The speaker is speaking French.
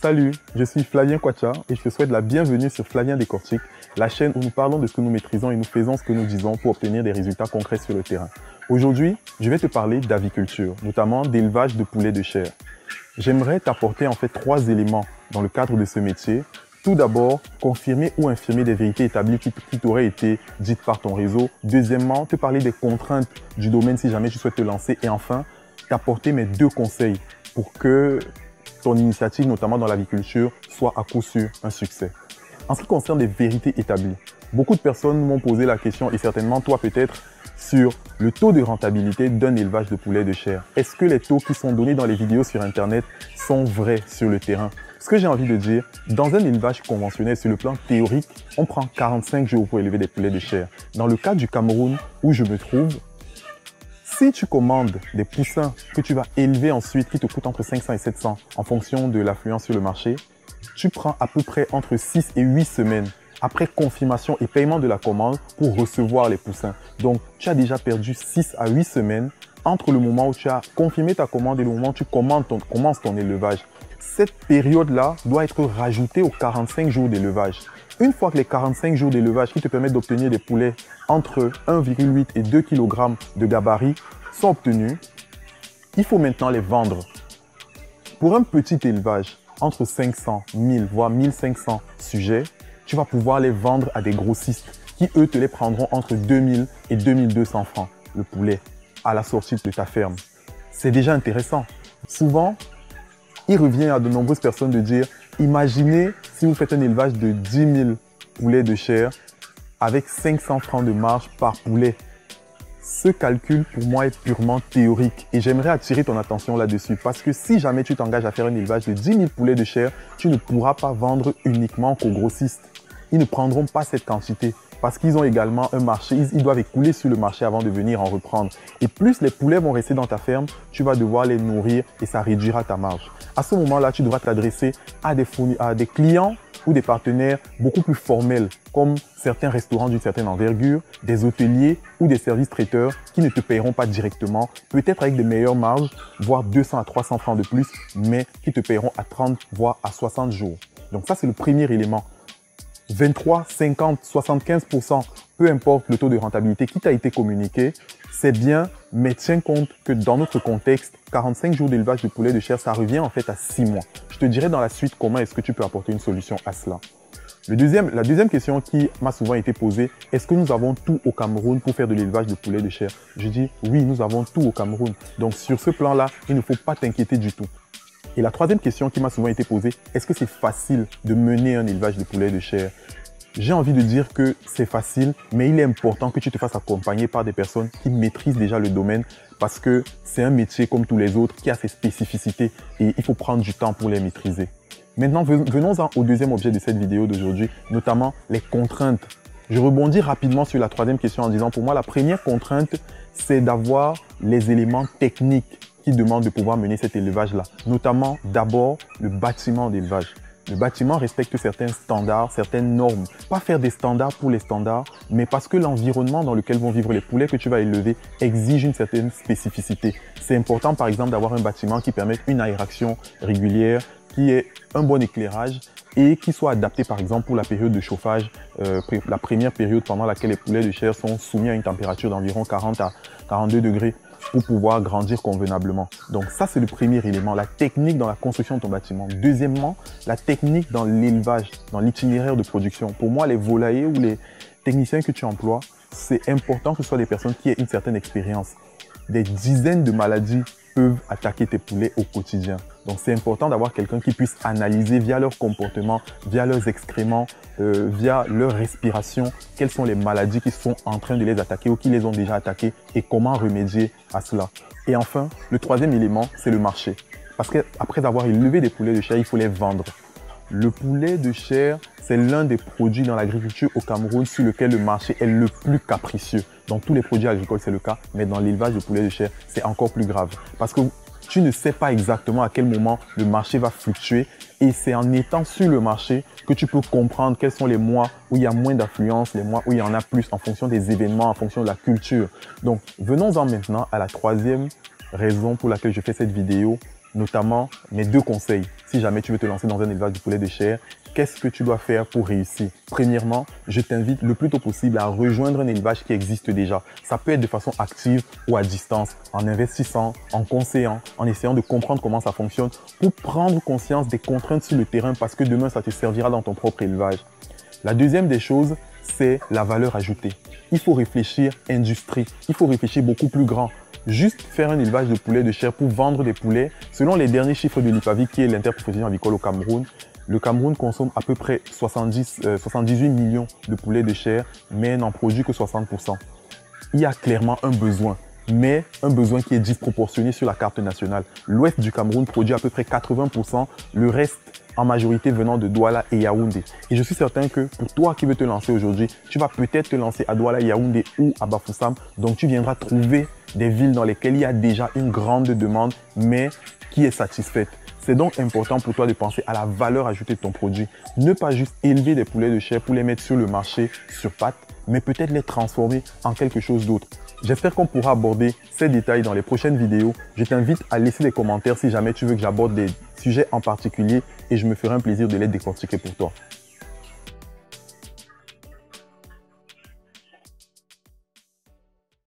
Salut, je suis Flavien Kwacha et je te souhaite la bienvenue sur Flavien Décortique, la chaîne où nous parlons de ce que nous maîtrisons et nous faisons ce que nous disons pour obtenir des résultats concrets sur le terrain. Aujourd'hui, je vais te parler d'aviculture, notamment d'élevage de poulets de chair. J'aimerais t'apporter en fait 3 éléments dans le cadre de ce métier. Tout d'abord, confirmer ou infirmer des vérités établies qui t'auraient été dites par ton réseau. Deuxièmement, te parler des contraintes du domaine si jamais tu souhaites te lancer. Et enfin, t'apporter mes 2 conseils pour que ton initiative, notamment dans l'aviculture, soit à coup sûr un succès. En ce qui concerne les vérités établies, beaucoup de personnes m'ont posé la question, et certainement toi peut-être, sur le taux de rentabilité d'un élevage de poulets de chair. Est-ce que les taux qui sont donnés dans les vidéos sur Internet sont vrais sur le terrain? Ce que j'ai envie de dire, dans un élevage conventionnel, sur le plan théorique, on prend 45 jours pour élever des poulets de chair. Dans le cas du Cameroun, où je me trouve, si tu commandes des poussins que tu vas élever ensuite, qui te coûtent entre 500 et 700 en fonction de l'affluence sur le marché, tu prends à peu près entre 6 et 8 semaines après confirmation et paiement de la commande pour recevoir les poussins. Donc, tu as déjà perdu 6 à 8 semaines entre le moment où tu as confirmé ta commande et le moment où tu commences ton élevage. Cette période-là doit être rajoutée aux 45 jours d'élevage. Une fois que les 45 jours d'élevage qui te permettent d'obtenir des poulets entre 1,8 et 2 kg de gabarit sont obtenus, il faut maintenant les vendre. Pour un petit élevage, entre 500, 1000, voire 1500 sujets, tu vas pouvoir les vendre à des grossistes qui, eux, te les prendront entre 2000 et 2200 francs le poulet à la sortie de ta ferme. C'est déjà intéressant. Souvent, il revient à de nombreuses personnes de dire « Imaginez si vous faites un élevage de 10 000 poulets de chair avec 500 francs de marge par poulet. » Ce calcul, pour moi, est purement théorique et j'aimerais attirer ton attention là-dessus parce que si jamais tu t'engages à faire un élevage de 10 000 poulets de chair, tu ne pourras pas vendre uniquement qu'aux grossistes. Ils ne prendront pas cette quantité parce qu'ils ont également un marché, ils doivent écouler sur le marché avant de venir en reprendre. Et plus les poulets vont rester dans ta ferme, tu vas devoir les nourrir et ça réduira ta marge. À ce moment-là, tu devras t'adresser à des clients ou des partenaires beaucoup plus formels, comme certains restaurants d'une certaine envergure, des hôteliers ou des services traiteurs qui ne te paieront pas directement, peut-être avec des meilleures marges, voire 200 à 300 francs de plus, mais qui te paieront à 30, voire à 60 jours. Donc ça, c'est le premier élément. 23, 50, 75%, peu importe le taux de rentabilité qui t'a été communiqué, c'est bien, mais tiens compte que dans notre contexte, 45 jours d'élevage de poulet de chair, ça revient en fait à 6 mois. Je te dirai dans la suite comment est-ce que tu peux apporter une solution à cela. La deuxième question qui m'a souvent été posée, est-ce que nous avons tout au Cameroun pour faire de l'élevage de poulet de chair? Je dis oui, nous avons tout au Cameroun. Donc sur ce plan-là, il ne faut pas t'inquiéter du tout. Et la troisième question qui m'a souvent été posée, est-ce que c'est facile de mener un élevage de poulet de chair? J'ai envie de dire que c'est facile, mais il est important que tu te fasses accompagner par des personnes qui maîtrisent déjà le domaine parce que c'est un métier comme tous les autres qui a ses spécificités et il faut prendre du temps pour les maîtriser. Maintenant, venons-en au deuxième objet de cette vidéo d'aujourd'hui, notamment les contraintes. Je rebondis rapidement sur la troisième question en disant, pour moi, la première contrainte, c'est d'avoir les éléments techniques qui demandent de pouvoir mener cet élevage-là, notamment d'abord le bâtiment d'élevage. Le bâtiment respecte certains standards, certaines normes. Pas faire des standards pour les standards, mais parce que l'environnement dans lequel vont vivre les poulets que tu vas élever exige une certaine spécificité. C'est important, par exemple, d'avoir un bâtiment qui permette une aération régulière, qui ait un bon éclairage et qui soit adapté, par exemple, pour la période de chauffage, la première période pendant laquelle les poulets de chair sont soumis à une température d'environ 40 à 42 degrés. Pour pouvoir grandir convenablement. Donc ça, c'est le premier élément, la technique dans la construction de ton bâtiment. Deuxièmement, la technique dans l'élevage, dans l'itinéraire de production. Pour moi, les volaillers ou les techniciens que tu emploies, c'est important que ce soit des personnes qui aient une certaine expérience. Des dizaines de maladies peuvent attaquer tes poulets au quotidien. Donc c'est important d'avoir quelqu'un qui puisse analyser via leur comportement, via leurs excréments, via leur respiration, quelles sont les maladies qui sont en train de les attaquer ou qui les ont déjà attaqués et comment remédier à cela. Et enfin, le troisième élément, c'est le marché. Parce qu'après avoir élevé des poulets de chair, il faut les vendre. Le poulet de chair, c'est l'un des produits dans l'agriculture au Cameroun sur lequel le marché est le plus capricieux. Dans tous les produits agricoles, c'est le cas, mais dans l'élevage de poulet de chair, c'est encore plus grave. Parce que tu ne sais pas exactement à quel moment le marché va fluctuer et c'est en étant sur le marché que tu peux comprendre quels sont les mois où il y a moins d'affluence, les mois où il y en a plus en fonction des événements, en fonction de la culture. Donc, venons-en maintenant à la troisième raison pour laquelle je fais cette vidéo, notamment mes 2 conseils. Si jamais tu veux te lancer dans un élevage de poulet de chair, qu'est-ce que tu dois faire pour réussir? Premièrement, je t'invite le plus tôt possible à rejoindre un élevage qui existe déjà. Ça peut être de façon active ou à distance, en investissant, en conseillant, en essayant de comprendre comment ça fonctionne pour prendre conscience des contraintes sur le terrain parce que demain, ça te servira dans ton propre élevage. La deuxième des choses, c'est la valeur ajoutée. Il faut réfléchir industrie, il faut réfléchir beaucoup plus grand. Juste faire un élevage de poulets de chair pour vendre des poulets, selon les derniers chiffres de l'IFAVI, qui est l'interprofession avicole au Cameroun, le Cameroun consomme à peu près 78 millions de poulets de chair, mais n'en produit que 60%. Il y a clairement un besoin, mais un besoin qui est disproportionné sur la carte nationale. L'ouest du Cameroun produit à peu près 80%, le reste en majorité venant de Douala et Yaoundé. Et je suis certain que pour toi qui veux te lancer aujourd'hui, tu vas peut-être te lancer à Douala, Yaoundé ou à Bafoussam. Donc tu viendras trouver des villes dans lesquelles il y a déjà une grande demande, mais qui est satisfaite. C'est donc important pour toi de penser à la valeur ajoutée de ton produit. Ne pas juste élever des poulets de chair pour les mettre sur le marché sur pattes, mais peut-être les transformer en quelque chose d'autre. J'espère qu'on pourra aborder ces détails dans les prochaines vidéos. Je t'invite à laisser des commentaires si jamais tu veux que j'aborde des sujets en particulier et je me ferai un plaisir de les décortiquer pour toi.